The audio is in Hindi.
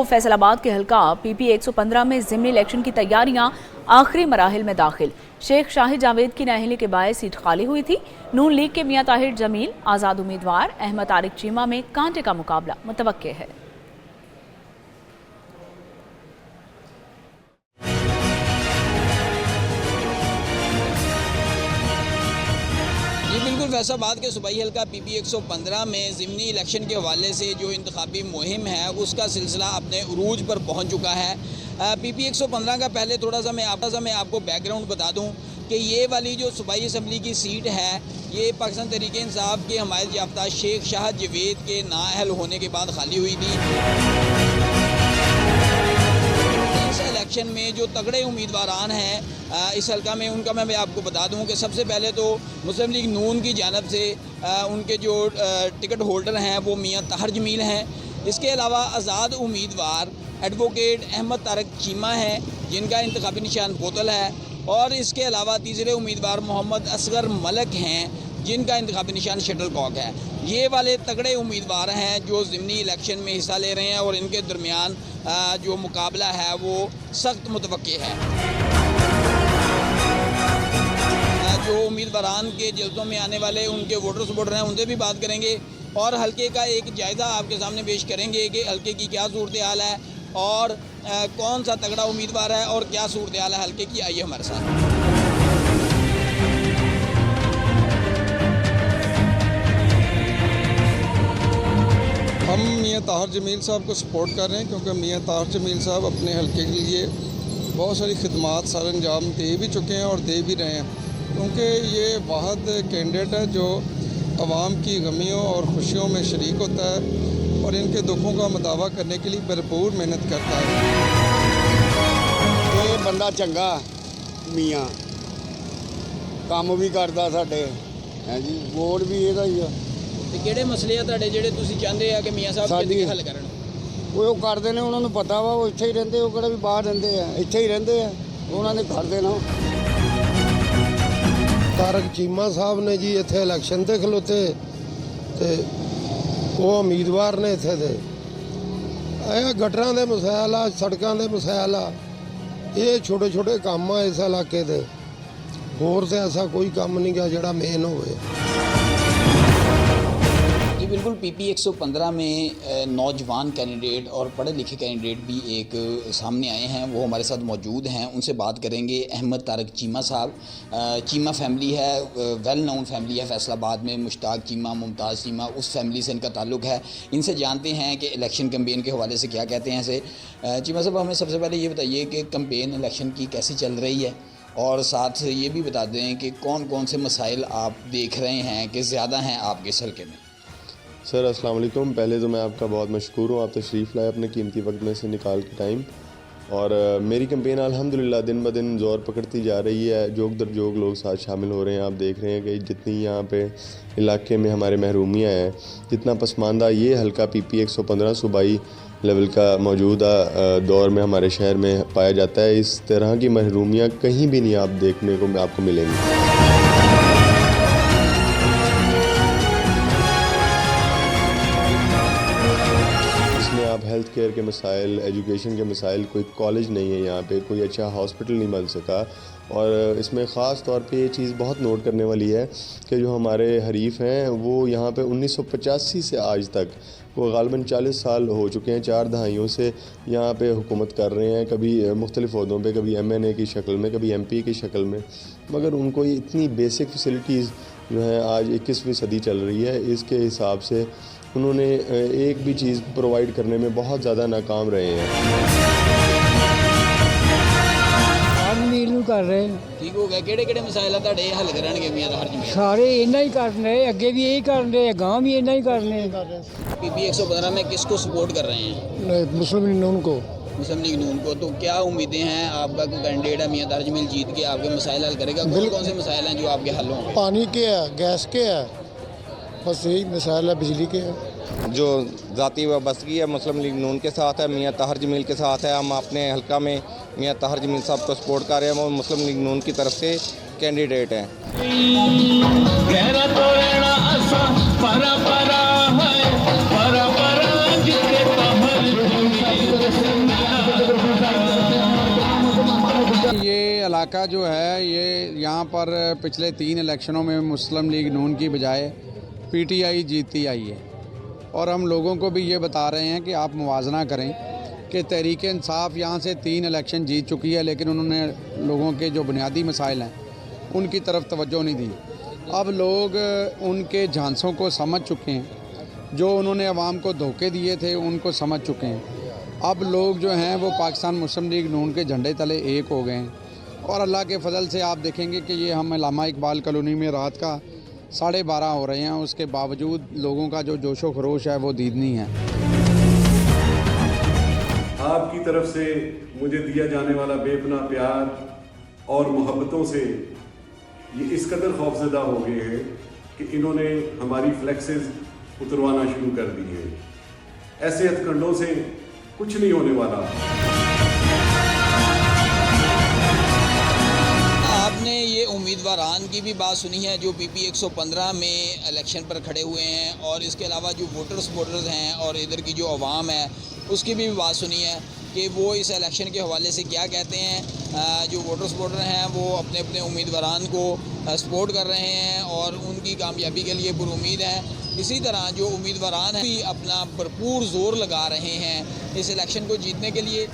फैसलाबाद के हल्का PP 115 में ज़िमनी इलेक्शन की तैयारियां आखिरी मराहिल में दाखिल। शेख शाहिद जावेद की नाअहली के बायस सीट खाली हुई थी। नून लीग के मियां ताहिर जमील आज़ाद उम्मीदवार अहमद तारिक चीमा में कांटे का मुकाबला मुतवक्के है। बिल्कुल फैसलाबाद के सूबाई हल्का PP 115 में ज़िमनी इलेक्शन के हवाले से जो इंतखाबी मुहिम है उसका सिलसिला अपने उरूज पर पहुंच चुका है। PP 115 का पहले थोड़ा सा मैं आपको बैकग्राउंड बता दूं कि ये वाली जो सूबाई असम्बली की सीट है ये पाकिस्तान तहरीक इंसाफ के हमायत याफ्ता शेख शाहिद जावेद के नाअहल होने के बाद खाली हुई थी। इलेक्शन में जो तगड़े उम्मीदवारान हैं इस हल्का में उनका मैं आपको बता दूं कि सबसे पहले तो मुस्लिम लीग नून की जानब से उनके जो टिकट होल्डर हैं वो मियां ताहिर जमील हैं। इसके अलावा आज़ाद उम्मीदवार एडवोकेट अहमद तारिक चीमा हैं जिनका इंतखाबी निशान बोतल है, और इसके अलावा तीसरे उम्मीदवार मोहम्मद असगर मलक हैं जिनका इंतखाबी निशान शटल कॉक है। ये वाले तगड़े उम्मीदवार हैं जो ज़िमनी इलेक्शन में हिस्सा ले रहे हैं और इनके दरमियान जो मुकाबला है वो सख्त मुतवक्के है। जो उम्मीदवारान के जल्सों में आने वाले उनके वोटर सपोर्टर हैं उनसे भी बात करेंगे और हल्के का एक जायज़ा आपके सामने पेश करेंगे कि हल्के की क्या सूरत हाल है और कौन सा तगड़ा उम्मीदवार है और क्या सूरत हाल है हल्के की। आइए हमारे साथ। हम मियां ताहिर जमील साहब को सपोर्ट कर रहे हैं क्योंकि मियां ताहिर जमील साहब अपने हल्के के लिए बहुत सारी खिदमात सर अंजाम दे भी चुके हैं और दे भी रहे हैं, क्योंकि ये वाहद कैंडिडेट है जो आवाम की गमियों और खुशियों में शरीक होता है और इनके दुखों का मुदावा करने के लिए भरपूर मेहनत करता है। ये बंदा चंगा मियाँ काम भी करता साडे है जी, वोट भी ਇਹਦਾ ਹੀ ਆ। ਕਿਹੜੇ ਮਸਲੇ ਆ ਤੁਹਾਡੇ ਜਿਹੜੇ ਤੁਸੀਂ ਚਾਹੁੰਦੇ ਆ ਕਿ ਮੀਆਂ ਸਾਹਿਬ ਕਿਹਦੇ ਹੱਲ ਕਰਨ? ਉਹ ਕਰਦੇ ਨੇ, ਉਹਨਾਂ ਨੂੰ ਪਤਾ ਵਾ, ਉਹ ਇੱਥੇ ਹੀ ਰਹਿੰਦੇ, ਉਹ ਕਿਹੜਾ ਵੀ ਬਾਹਰ ਰਹਿੰਦੇ ਆ, ਇੱਥੇ ਹੀ ਰਹਿੰਦੇ ਆ, ਉਹਨਾਂ ਨੇ ਕਰਦੇ ਨਾ। ਤਾਰਿਕ ਚੀਮਾ ਸਾਹਿਬ ਨੇ ਜੀ ਇੱਥੇ ਇਲੈਕਸ਼ਨ ਤੇ ਖਲੋਤੇ ਤੇ ਉਹ ਉਮੀਦਵਾਰ ਨੇ ਇੱਥੇ ਦੇ ਇਹ ਗਟਰਾਂ ਦੇ ਮਸਲੇ ਆ, ਸੜਕਾਂ ਦੇ ਮਸਲੇ ਆ, ਇਹ ਛੋਟੇ ਛੋਟੇ ਕੰਮ ਆ ਇਸ ਇਲਾਕੇ ਦੇ, ਹੋਰ ਤੇ ਐਸਾ ਕੋਈ ਕੰਮ ਨਹੀਂ ਗਾ ਜਿਹੜਾ ਮੇਨ ਹੋਵੇ। जी बिल्कुल PP 115 में नौजवान कैंडिडेट और पढ़े लिखे कैंडिडेट भी एक सामने आए हैं, वो हमारे साथ मौजूद हैं, उनसे बात करेंगे। अहमद तारिक चीमा साहब, चीमा फैमिली है, वेल नोन फैमिली है फैसलाबाद में, मुश्ताक चीमा, मुमताज़ चीमा, उस फैमिली से इनका ताल्लुक़ है। इनसे जानते हैं कि इलेक्शन कैंपेन के हवाले से क्या कहते हैं। ऐसे चीमा साहब, हमें सबसे पहले ये बताइए कि कैंपेन इलेक्शन की कैसी चल रही है और साथ ये भी बता दें कि कौन कौन से मसाइल आप देख रहे हैं कि ज़्यादा हैं आपके इस हल्के में। सर अस्सलाम वालेकुम, पहले तो मैं आपका बहुत मशकूर हूँ, आप तशरीफ़ लाए अपने कीमती वक्त में से निकाल के टाइम। और मेरी कैंपेन अल्हम्दुलिल्लाह दिन ब दिन ज़ोर पकड़ती जा रही है, जोग दर जोग लोग साथ शामिल हो रहे हैं। आप देख रहे हैं कि जितनी यहाँ पे इलाके में हमारे महरूमियाँ हैं, जितना पसमानदा ये हल्का PP 115 सूबाई लेवल का मौजूदा दौर में हमारे शहर में पाया जाता है, इस तरह की महरूमियाँ कहीं भी नहीं आप देखने को आपको मिलेंगी। आप हेल्थ केयर के मसाइल, एजुकेशन के मसाइल, कोई कॉलेज नहीं है यहाँ पे, कोई अच्छा हॉस्पिटल नहीं बन सका। और इसमें ख़ास तौर पे ये चीज़ बहुत नोट करने वाली है कि जो हमारे हरीफ हैं वो यहाँ पे 1985 से आज तक वो ग़ालिबन 40 साल हो चुके हैं, 4 दहाइयों से यहाँ पे हुकूमत कर रहे हैं, कभी मुख्तलिफ़ ओहदों पे, कभी MNA की शक्ल में, कभी MP की शक्ल में, मगर उनको इतनी बेसिक फैसिलिटीज़ जो हैं आज 21वीं सदी चल रही है, इसके हिसाब से उन्होंने एक भी चीज़ प्रोवाइड करने में बहुत ज़्यादा नाकाम रहे हैं। कर रहे हैं ठीक हो गया। केड़े मसाइल तुहाडे हल करनगे मियां ताहिर जमील? सारे इन्ना ही कर रहे, अगे भी यही कर रहे, गांव भी इन्ना ही करने। PP 115 में किसको सपोर्ट कर रहे हैं? मुस्लिम लीग नून को। मुस्लिम लीग नून को। तो क्या उम्मीदें हैं? आपका कोई कैंडिडेट है मियां ताहिर जमील जीत के आपके मसाइल हल करेगा? कौन से मसाइल हैं जो आपके हल होंगे? पानी के है, गैस के है, बस यही मसाइल है, बिजली के है। जो ज़ाती वाबस्तगी है मुस्लिम लीग नून के साथ है, मियां ताहिर जमील के साथ है। हम अपने हल्का में मियां ताहिर जमील साहब को सपोर्ट कर रहे हैं, वो मुस्लिम लीग नून की तरफ से कैंडिडेट हैं। इलाका जो है ये यहाँ पर पिछले 3 इलेक्शनों में मुस्लिम लीग नून की बजाय पीटीआई जीतती आई है और हम लोगों को भी ये बता रहे हैं कि आप मुवाजना करें कि तहरीक इंसाफ यहाँ से 3 इलेक्शन जीत चुकी है, लेकिन उन्होंने लोगों के जो बुनियादी मसाइल हैं उनकी तरफ तवज्जो नहीं दी। अब लोग उनके झांसों को समझ चुके हैं, जो उन्होंने अवाम को धोखे दिए थे उनको समझ चुके हैं। अब लोग जो हैं वो पाकिस्तान मुस्लिम लीग नून के झंडे तले एक हो गए हैं और अल्लाह के फजल से आप देखेंगे कि ये हम अल्लामा इकबाल कॉलोनी में रात का 12:30 हो रहे हैं, उसके बावजूद लोगों का जो जोशो खरोश है वो दीदनी है। आपकी तरफ से मुझे दिया जाने वाला बेपनाह प्यार और मोहब्बतों से ये इस कदर खौफजदा हो गए हैं कि इन्होंने हमारी फ्लेक्सेस उतरवाना शुरू कर दी है। ऐसे हथकंडों से कुछ नहीं होने वाला। आपने ये उम्मीदवारान की भी बात सुनी है जो पीपी 115 में इलेक्शन पर खड़े हुए हैं, और इसके अलावा जो वोटर्स हैं और इधर की जो आवाम है उसकी भी बात सुनी है कि वो इस इलेक्शन के हवाले से क्या कहते हैं। जो वोटर हैं वो अपने अपने उम्मीदवारान को सपोर्ट कर रहे हैं और उनकी कामयाबी के लिए पुरुमीद हैं। इसी तरह जो उम्मीदवारान हैं भी अपना भरपूर ज़ोर लगा रहे हैं इस इलेक्शन को जीतने के लिए।